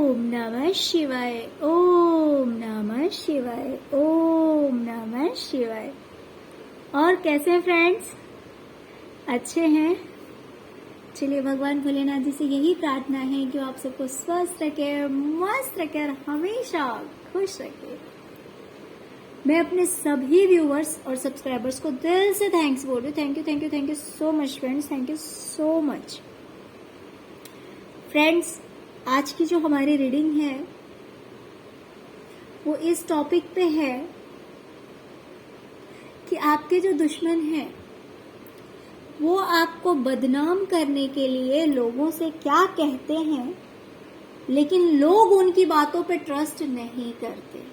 ओम नमः शिवाय, ओम नमः शिवाय, ओम नमः शिवाय। और कैसे हैं फ्रेंड्स? अच्छे हैं? चलिए, भगवान भोलेनाथ जी से यही प्रार्थना है कि आप सबको स्वस्थ रखे, मस्त रखे और हमेशा खुश रखे। मैं अपने सभी व्यूअर्स और सब्सक्राइबर्स को दिल से थैंक्स बोल रही हूँ। Thank you so much friends, thank you so much. Friends, आज की जो हमारी रीडिंग है वो इस टॉपिक पे है कि आपके जो दुश्मन हैं वो आपको बदनाम करने के लिए लोगों से क्या कहते हैं, लेकिन लोग उनकी बातों पे ट्रस्ट नहीं करते।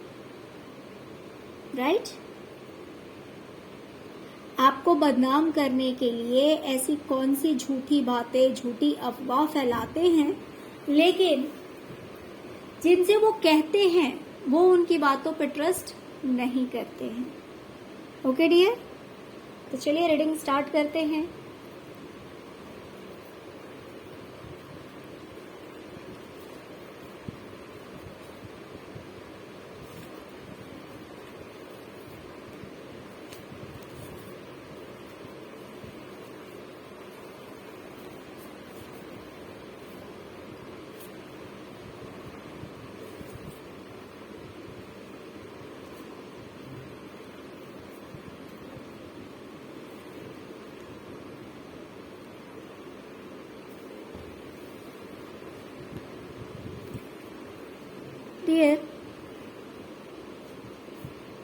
राइट? आपको बदनाम करने के लिए ऐसी कौन सी झूठी बातें, झूठी अफवाह फैलाते हैं, लेकिन जिनसे वो कहते हैं वो उनकी बातों पे ट्रस्ट नहीं करते हैं। ओके डियर, तो चलिए रीडिंग स्टार्ट करते हैं। डियर,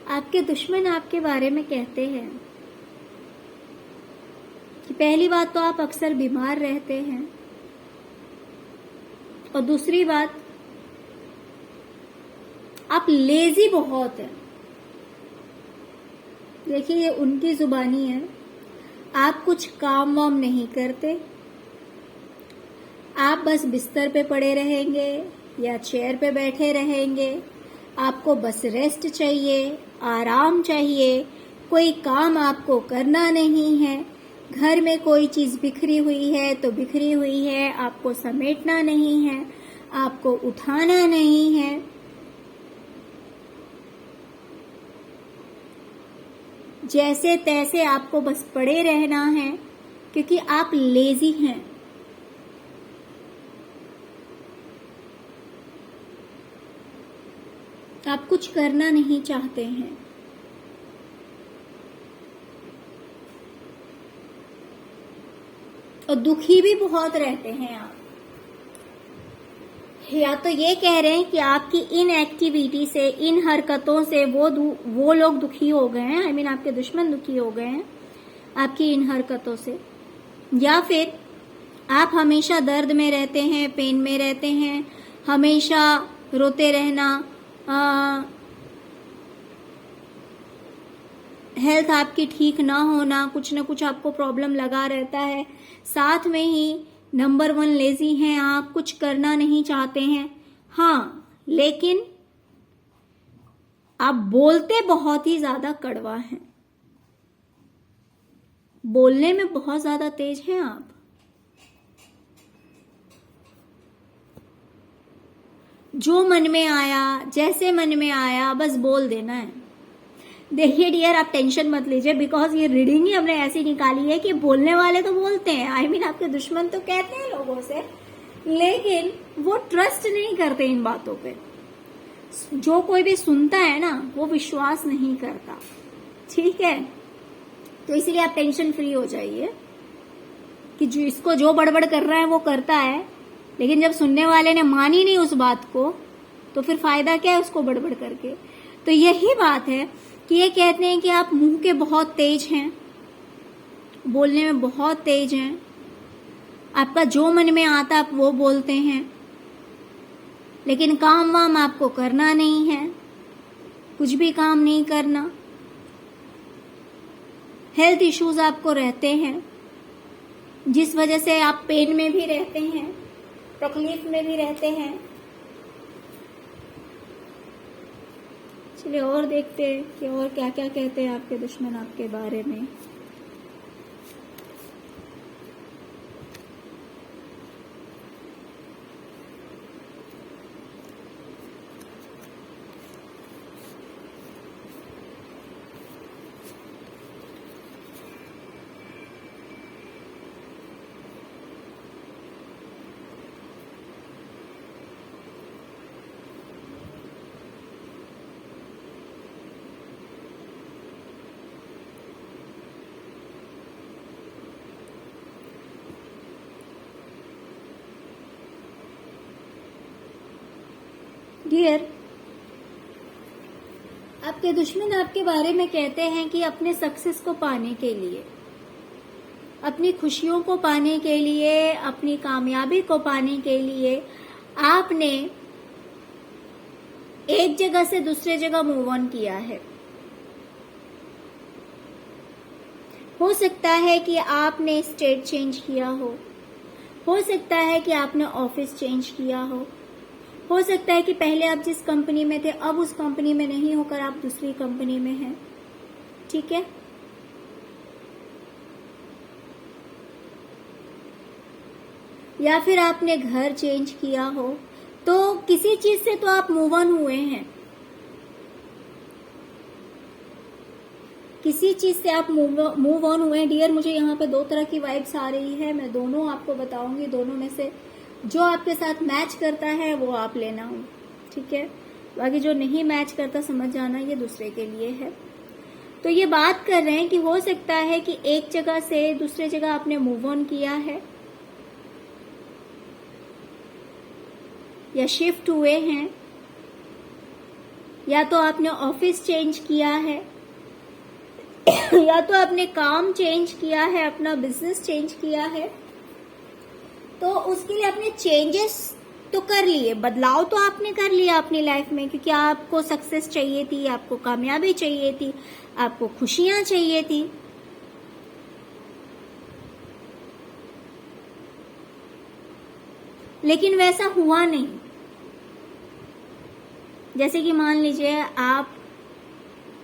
आपके दुश्मन आपके बारे में कहते हैं कि पहली बात तो आप अक्सर बीमार रहते हैं, और दूसरी बात आप लेजी बहुत हैं। देखिए, ये उनकी जुबानी है। आप कुछ काम वाम नहीं करते, आप बस बिस्तर पे पड़े रहेंगे या चेयर पे बैठे रहेंगे। आपको बस रेस्ट चाहिए, आराम चाहिए, कोई काम आपको करना नहीं है। घर में कोई चीज बिखरी हुई है तो बिखरी हुई है, आपको समेटना नहीं है, आपको उठाना नहीं है। जैसे तैसे आपको बस पड़े रहना है, क्योंकि आप लेजी हैं। आप कुछ करना नहीं चाहते हैं। और दुखी भी बहुत रहते हैं आप। या तो ये कह रहे हैं कि आपकी इन एक्टिविटी से, इन हरकतों से वो लोग दुखी हो गए हैं, आई मीन आपके दुश्मन दुखी हो गए हैं आपकी इन हरकतों से। या फिर आप हमेशा दर्द में रहते हैं, पेन में रहते हैं, हमेशा रोते रहना, हेल्थ आपकी ठीक ना होना, कुछ ना कुछ आपको प्रॉब्लम लगा रहता है। साथ में ही नंबर 1 लेजी हैं आप, कुछ करना नहीं चाहते हैं। हाँ, लेकिन आप बोलते बहुत ही ज्यादा कड़वा हैं। बोलने में बहुत ज्यादा तेज हैं आप। जो मन में आया, जैसे मन में आया, बस बोल देना है। देखिए डियर, आप टेंशन मत लीजिए, बिकॉज ये रीडिंग ही हमने ऐसी निकाली है कि बोलने वाले तो बोलते हैं, आई मीन आपके दुश्मन तो कहते हैं लोगों से, लेकिन वो ट्रस्ट नहीं करते इन बातों पे। जो कोई भी सुनता है ना, वो विश्वास नहीं करता। ठीक है? तो इसलिए आप टेंशन फ्री हो जाइए कि जो इसको जो बड़बड़ कर रहा है वो करता है, लेकिन जब सुनने वाले ने मानी नहीं उस बात को, तो फिर फायदा क्या है उसको बड़बड़ करके। तो यही बात है कि ये कहते हैं कि आप मुंह के बहुत तेज हैं, बोलने में बहुत तेज हैं, आपका जो मन में आता आप वो बोलते हैं, लेकिन काम वाम आपको करना नहीं है, कुछ भी काम नहीं करना। हेल्थ इश्यूज आपको रहते हैं, जिस वजह से आप पेन में भी रहते हैं, तकलीफ में भी रहते हैं। चलिए और देखते हैं कि और क्या क्या कहते हैं आपके दुश्मन आपके बारे में। डियर, आपके दुश्मन आपके बारे में कहते हैं कि अपने सक्सेस को पाने के लिए, अपनी खुशियों को पाने के लिए, अपनी कामयाबी को पाने के लिए आपने एक जगह से दूसरे जगह मूव ऑन किया है। हो सकता है कि आपने स्टेट चेंज किया हो सकता है कि आपने ऑफिस चेंज किया हो सकता है कि पहले आप जिस कंपनी में थे अब उस कंपनी में नहीं होकर आप दूसरी कंपनी में हैं। ठीक है, या फिर आपने घर चेंज किया हो, तो किसी चीज से तो आप मूव ऑन हुए हैं, किसी चीज से आप मूव ऑन हुए हैं। डियर, मुझे यहाँ पे दो तरह की वाइब्स आ रही है, मैं दोनों आपको बताऊंगी, दोनों में से जो आपके साथ मैच करता है वो आप लेना हो। ठीक है, बाकी जो नहीं मैच करता समझ जाना ये दूसरे के लिए है। तो ये बात कर रहे हैं कि हो सकता है कि एक जगह से दूसरे जगह आपने मूव ऑन किया है या शिफ्ट हुए हैं, या तो आपने ऑफिस चेंज किया है या तो आपने काम चेंज किया है, अपना बिजनेस चेंज किया है। तो उसके लिए आपने चेंजेस तो कर लिए, बदलाव तो आपने कर लिया अपनी लाइफ में, क्योंकि आपको सक्सेस चाहिए थी, आपको कामयाबी चाहिए थी, आपको खुशियां चाहिए थी। लेकिन वैसा हुआ नहीं। जैसे कि मान लीजिए आप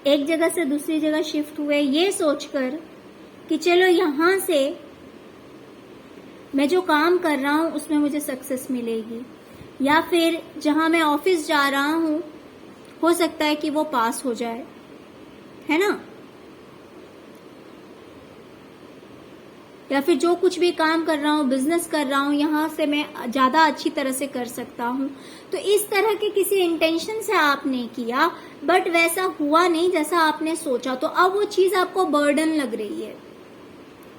एक जगह से दूसरी जगह शिफ्ट हुए ये सोचकर कि चलो यहां से मैं जो काम कर रहा हूं उसमें मुझे सक्सेस मिलेगी, या फिर जहां मैं ऑफिस जा रहा हूं हो सकता है कि वो पास हो जाए, है ना, या फिर जो कुछ भी काम कर रहा हूँ, बिजनेस कर रहा हूँ, यहाँ से मैं ज्यादा अच्छी तरह से कर सकता हूँ। तो इस तरह के किसी इंटेंशन से आपने किया, बट वैसा हुआ नहीं जैसा आपने सोचा। तो अब वो चीज आपको बर्डन लग रही है,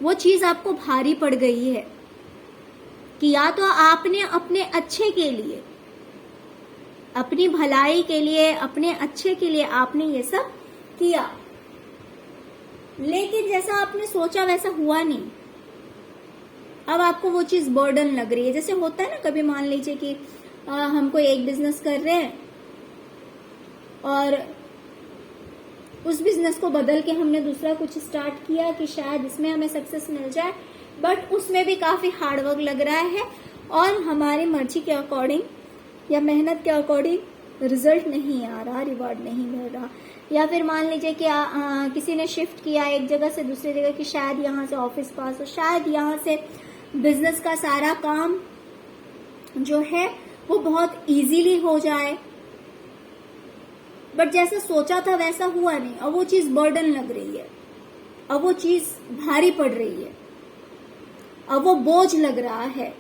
वो चीज आपको भारी पड़ गई है कि या तो आपने अपने अच्छे के लिए, अपनी भलाई के लिए, अपने अच्छे के लिए आपने ये सब किया, लेकिन जैसा आपने सोचा वैसा हुआ नहीं। अब आपको वो चीज बर्डन लग रही है। जैसे होता है ना, कभी मान लीजिए कि हम कोई एक बिजनेस कर रहे हैं और उस बिजनेस को बदल के हमने दूसरा कुछ स्टार्ट किया कि शायद इसमें हमें सक्सेस मिल जाए, बट उसमें भी काफी हार्डवर्क लग रहा है और हमारी मर्जी के अकॉर्डिंग या मेहनत के अकॉर्डिंग रिजल्ट नहीं आ रहा, रिवॉर्ड नहीं मिल रहा। या फिर मान लीजिए कि किसी ने शिफ्ट किया एक जगह से दूसरी जगह कि शायद यहाँ से ऑफिस पास हो, शायद यहाँ से बिजनेस का सारा काम जो है वो बहुत इजीली हो जाए, बट जैसा सोचा था वैसा हुआ नहीं। अब वो चीज बर्डन लग रही है, अब वो चीज भारी पड़ रही है, अब वो बोझ लग रहा है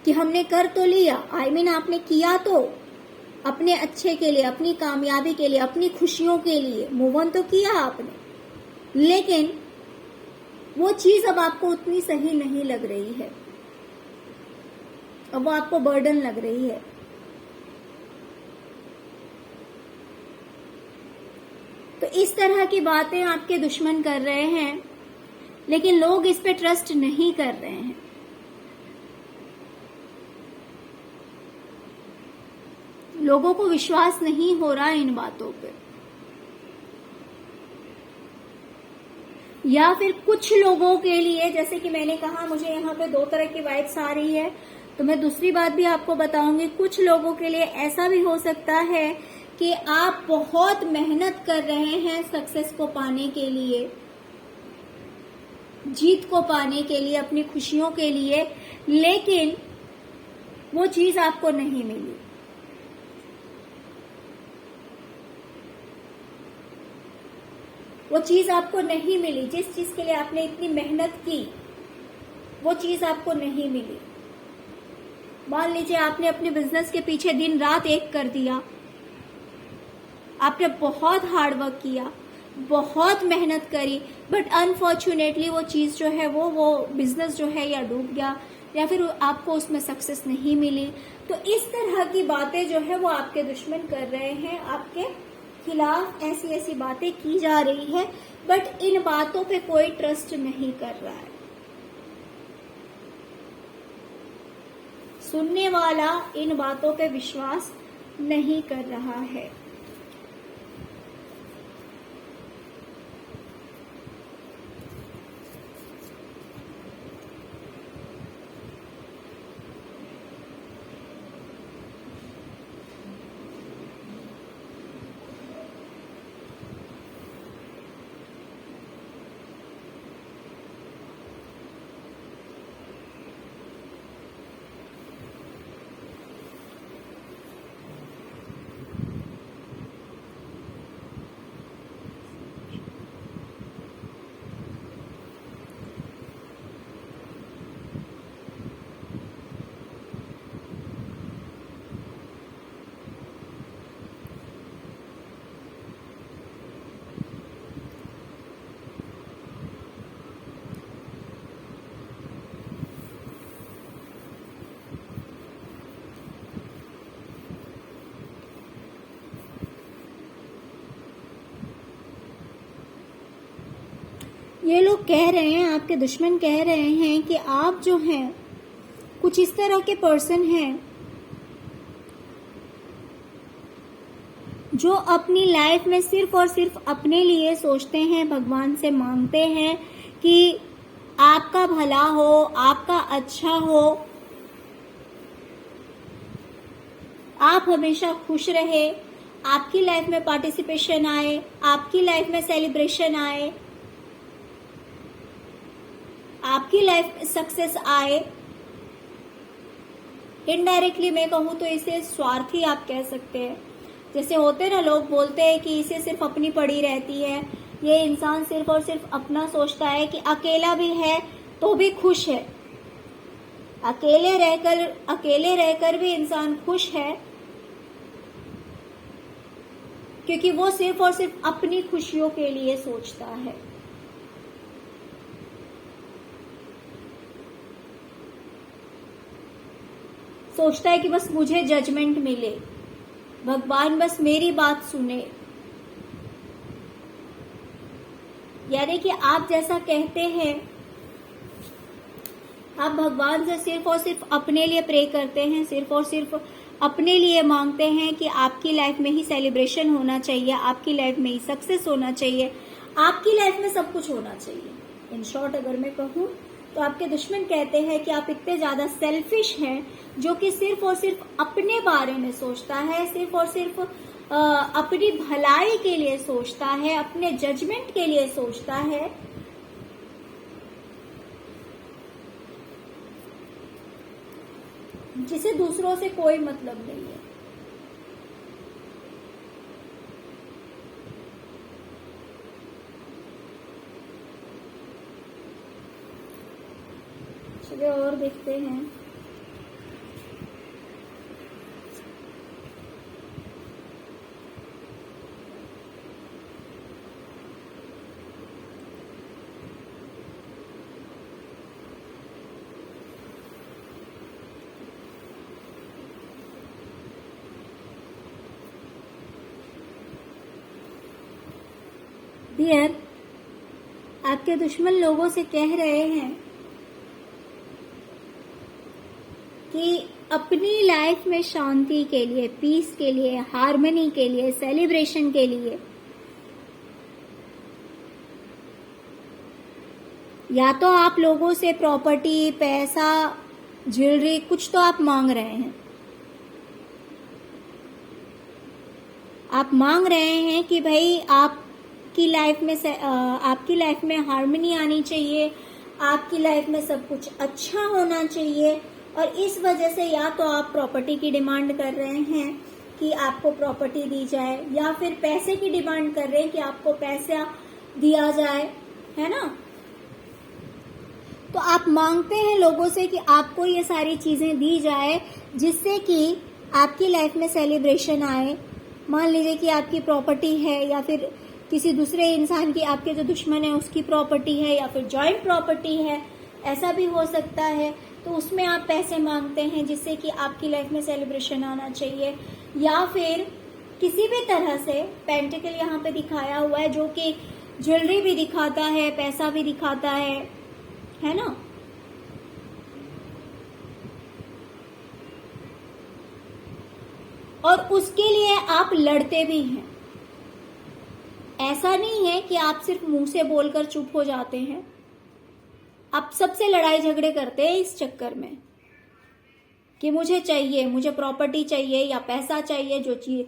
कि हमने कर तो लिया, आपने किया तो अपने अच्छे के लिए, अपनी कामयाबी के लिए, अपनी खुशियों के लिए मूव ऑन तो किया आपने, लेकिन वो चीज अब आपको उतनी सही नहीं लग रही है, अब वो आपको बर्डन लग रही है। तो इस तरह की बातें आपके दुश्मन कर रहे हैं, लेकिन लोग इस पे ट्रस्ट नहीं कर रहे हैं। लोगों को विश्वास नहीं हो रहा इन बातों पे, या फिर कुछ लोगों के लिए, जैसे कि मैंने कहा मुझे यहाँ पे दो तरह की वाइब्स आ रही है, तो मैं दूसरी बात भी आपको बताऊंगी। कुछ लोगों के लिए ऐसा भी हो सकता है कि आप बहुत मेहनत कर रहे हैं सक्सेस को पाने के लिए, जीत को पाने के लिए, अपनी खुशियों के लिए, लेकिन वो चीज आपको नहीं मिली। वो चीज आपको नहीं मिली, जिस चीज के लिए आपने इतनी मेहनत की वो चीज आपको नहीं मिली। मान लीजिए आपने अपने बिजनेस के पीछे दिन रात एक कर दिया, आपने बहुत हार्ड वर्क किया, बहुत मेहनत करी, बट अनफॉर्चुनेटली वो चीज जो है वो बिजनेस जो है या डूब गया या फिर आपको उसमें सक्सेस नहीं मिली। तो इस तरह की बातें जो है वो आपके दुश्मन कर रहे हैं, आपके खिलाफ ऐसी ऐसी बातें की जा रही है, बट इन बातों पे कोई ट्रस्ट नहीं कर रहा है। सुनने वाला इन बातों पे विश्वास नहीं कर रहा है। ये लोग कह रहे हैं, आपके दुश्मन कह रहे हैं कि आप जो हैं कुछ इस तरह के पर्सन हैं जो अपनी लाइफ में सिर्फ और सिर्फ अपने लिए सोचते हैं, भगवान से मांगते हैं कि आपका भला हो, आपका अच्छा हो, आप हमेशा खुश रहे, आपकी लाइफ में पार्टिसिपेशन आए, आपकी लाइफ में सेलिब्रेशन आए, आपकी लाइफ में सक्सेस आए। इनडायरेक्टली मैं कहूँ तो इसे स्वार्थी आप कह सकते हैं। जैसे होते ना, लोग बोलते हैं कि इसे सिर्फ अपनी पड़ी रहती है, ये इंसान सिर्फ और सिर्फ अपना सोचता है, कि अकेला भी है तो भी खुश है, अकेले रहकर भी इंसान खुश है, क्योंकि वो सिर्फ और सिर्फ अपनी खुशियों के लिए सोचता है। सोचता है कि बस मुझे जजमेंट मिले, भगवान बस मेरी बात सुने। यानी कि आप जैसा कहते हैं, आप भगवान से सिर्फ और सिर्फ अपने लिए प्रे करते हैं, सिर्फ और सिर्फ अपने लिए मांगते हैं कि आपकी लाइफ में ही सेलिब्रेशन होना चाहिए, आपकी लाइफ में ही सक्सेस होना चाहिए, आपकी लाइफ में सब कुछ होना चाहिए। इन शॉर्ट अगर मैं कहूँ तो आपके दुश्मन कहते हैं कि आप इतने ज्यादा सेल्फिश हैं, जो कि सिर्फ और सिर्फ अपने बारे में सोचता है, सिर्फ और सिर्फ अपनी भलाई के लिए सोचता है, अपने जजमेंट के लिए सोचता है। जिसे दूसरों से कोई मतलब नहीं है। चलिए और देखते हैं। डियर, आपके दुश्मन लोगों से कह रहे हैं कि अपनी लाइफ में शांति के लिए, पीस के लिए, हार्मनी के लिए, सेलिब्रेशन के लिए या तो आप लोगों से प्रॉपर्टी, पैसा, ज्वेलरी कुछ तो आप मांग रहे हैं। आप मांग रहे हैं कि भाई आपकी लाइफ में हार्मनी आनी चाहिए, आपकी लाइफ में सब कुछ अच्छा होना चाहिए, और इस वजह से या तो आप प्रॉपर्टी की डिमांड कर रहे हैं कि आपको प्रॉपर्टी दी जाए, या फिर पैसे की डिमांड कर रहे हैं कि आपको पैसा दिया जाए, है ना। तो आप मांगते हैं लोगों से कि आपको ये सारी चीजें दी जाए, जिससे कि आपकी लाइफ में सेलिब्रेशन आए। मान लीजिए कि आपकी प्रॉपर्टी है, या फिर किसी दूसरे इंसान की, आपके जो दुश्मन है उसकी प्रॉपर्टी है, या फिर जॉइंट प्रॉपर्टी है, ऐसा भी हो सकता है। तो उसमें आप पैसे मांगते हैं जिससे कि आपकी लाइफ में सेलिब्रेशन आना चाहिए, या फिर किसी भी तरह से पेंटिकल यहाँ पे दिखाया हुआ है जो कि ज्वेलरी भी दिखाता है, पैसा भी दिखाता है ना। और उसके लिए आप लड़ते भी हैं। ऐसा नहीं है कि आप सिर्फ मुंह से बोलकर चुप हो जाते हैं, आप सबसे लड़ाई झगड़े करते हैं इस चक्कर में कि मुझे चाहिए, मुझे प्रॉपर्टी चाहिए या पैसा चाहिए, जो चीज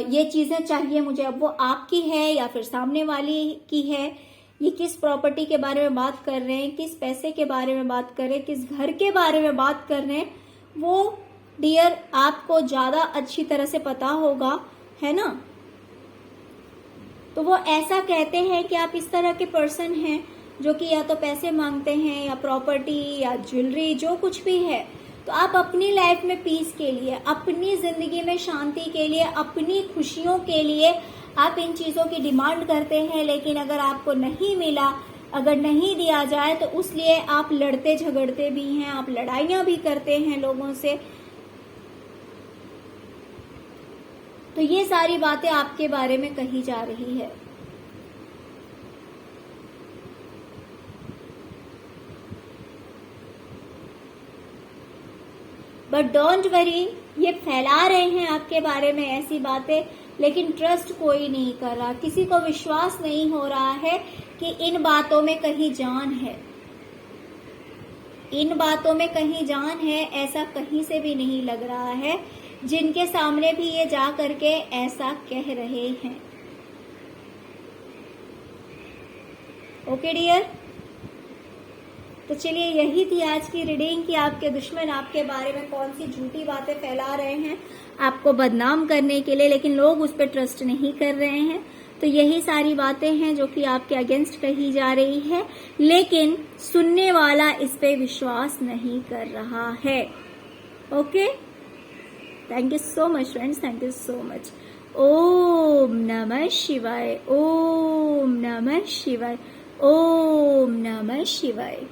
ये चीजें चाहिए मुझे। अब वो आपकी है या फिर सामने वाली की है, ये किस प्रॉपर्टी के बारे में बात कर रहे हैं, किस पैसे के बारे में बात कर रहे हैं, किस घर के बारे में बात कर रहे हैं, वो डियर आपको ज्यादा अच्छी तरह से पता होगा, है ना। तो वो ऐसा कहते हैं कि आप इस तरह के पर्सन हैं जो कि या तो पैसे मांगते हैं या प्रॉपर्टी या ज्वेलरी, जो कुछ भी है। तो आप अपनी लाइफ में पीस के लिए, अपनी जिंदगी में शांति के लिए, अपनी खुशियों के लिए आप इन चीजों की डिमांड करते हैं, लेकिन अगर आपको नहीं मिला, अगर नहीं दिया जाए तो उसलिए आप लड़ते झगड़ते भी हैं, आप लड़ाइयां भी करते हैं लोगों से। तो ये सारी बातें आपके बारे में कही जा रही है। बट डोंट वरी, ये फैला रहे हैं आपके बारे में ऐसी बातें, लेकिन ट्रस्ट कोई नहीं कर रहा, किसी को विश्वास नहीं हो रहा है कि इन बातों में कहीं जान है, इन बातों में कहीं जान है, ऐसा कहीं से भी नहीं लग रहा है। जिनके सामने भी ये जा करके ऐसा कह रहे हैं। ओके डियर, तो चलिए यही थी आज की रीडिंग कि आपके दुश्मन आपके बारे में कौन सी झूठी बातें फैला रहे हैं आपको बदनाम करने के लिए, लेकिन लोग उस पर ट्रस्ट नहीं कर रहे हैं। तो यही सारी बातें हैं जो कि आपके अगेंस्ट कही जा रही है, लेकिन सुनने वाला इस पे विश्वास नहीं कर रहा है। Okay, thank you so much friends, thank you so much. ओम नमः शिवाय, ओम नमः शिवाय, ओम नमः शिवाय।